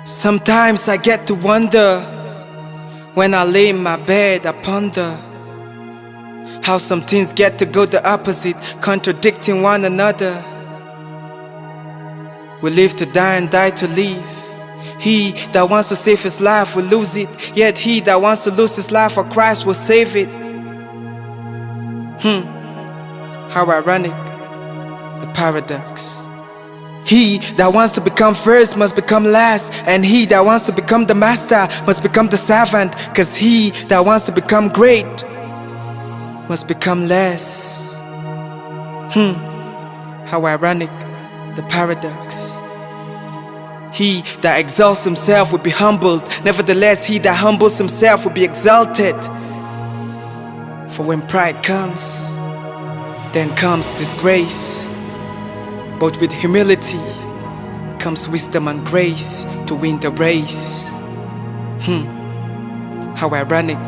Sometimes I get to wonder, when I lay in my bed I ponder how some things get to go the opposite, contradicting one another. We live to die and die to live. He that wants to save his life will lose it, yet he that wants to lose his life for Christ will save it. How ironic, the paradox. He that wants to become first must become last, and he that wants to become the master must become the servant, cause he that wants to become great must become less. How ironic, the paradox. He that exalts himself will be humbled, nevertheless he that humbles himself will be exalted. For when pride comes, then comes disgrace, but with humility comes wisdom and grace to win the race. How ironic,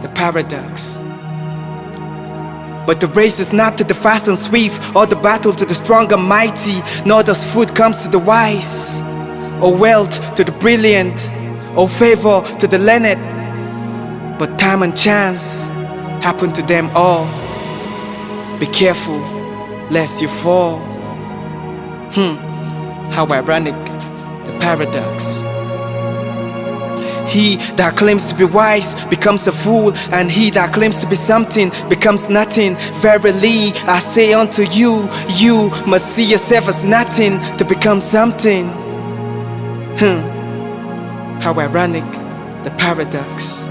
the paradox. But the race is not to the fast and swift, or the battle to the strong and mighty, nor does food comes to the wise, or wealth to the brilliant, or favor to the learned, but time and chance happen to them all. Be careful lest you fall. How ironic, the paradox. He that claims to be wise becomes a fool, and he that claims to be something becomes nothing. Verily I say unto you, you must see yourself as nothing to become something. How ironic, the paradox.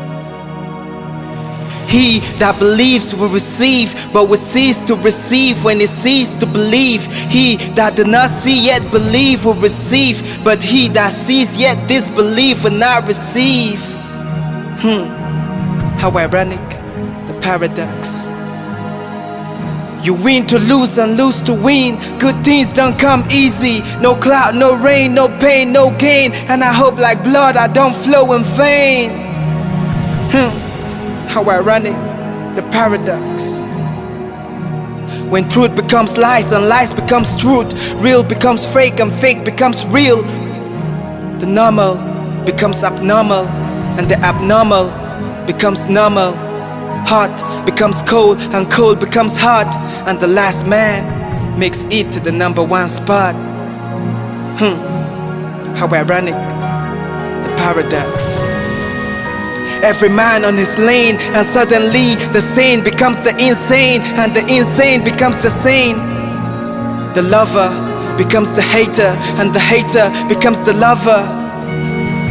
He that believes will receive, but will cease to receive when he ceases to believe. He that does not see yet believe will receive, but he that sees yet disbelieve will not receive. How ironic, the paradox. You win to lose and lose to win. Good things don't come easy. No cloud, no rain, no pain, no gain. And I hope like blood I don't flow in vain. How ironic, the paradox. When truth becomes lies and lies becomes truth, real becomes fake and fake becomes real, the normal becomes abnormal, and the abnormal becomes normal. Hot becomes cold and cold becomes hot, and the last man makes it to the #1 spot. How ironic, the paradox. Every man on his lane, and suddenly the sane becomes the insane, and the insane becomes the sane. The lover becomes the hater, and the hater becomes the lover.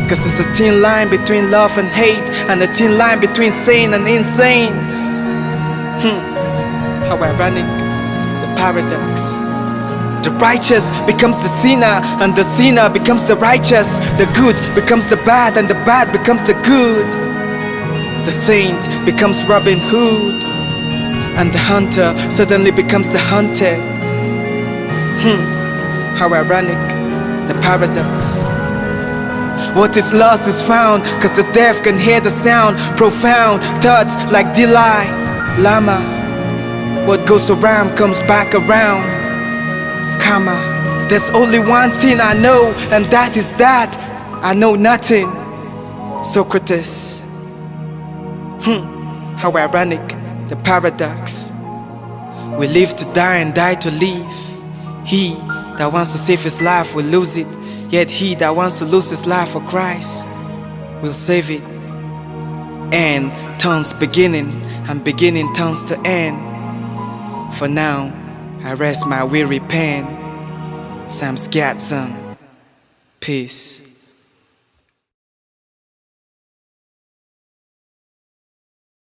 Cause there's a thin line between love and hate, and a thin line between sane and insane. How ironic, the paradox. The righteous becomes the sinner, and the sinner becomes the righteous. The good becomes the bad, and the bad becomes the good. The saint becomes Robin Hood, and the hunter suddenly becomes the hunted. How ironic, the paradox. What is lost is found, cause the deaf can hear the sound. Profound thoughts like Dalai Lama. What goes around comes back around. Karma. There's only one thing I know, and that is that I know nothing. Socrates. How ironic, the paradox. We live to die and die to live. He that wants to save his life will lose it, yet he that wants to lose his life for Christ will save it. End turns beginning, and beginning turns to end. For now, I rest my weary pen. Psams GYATZONG. Peace.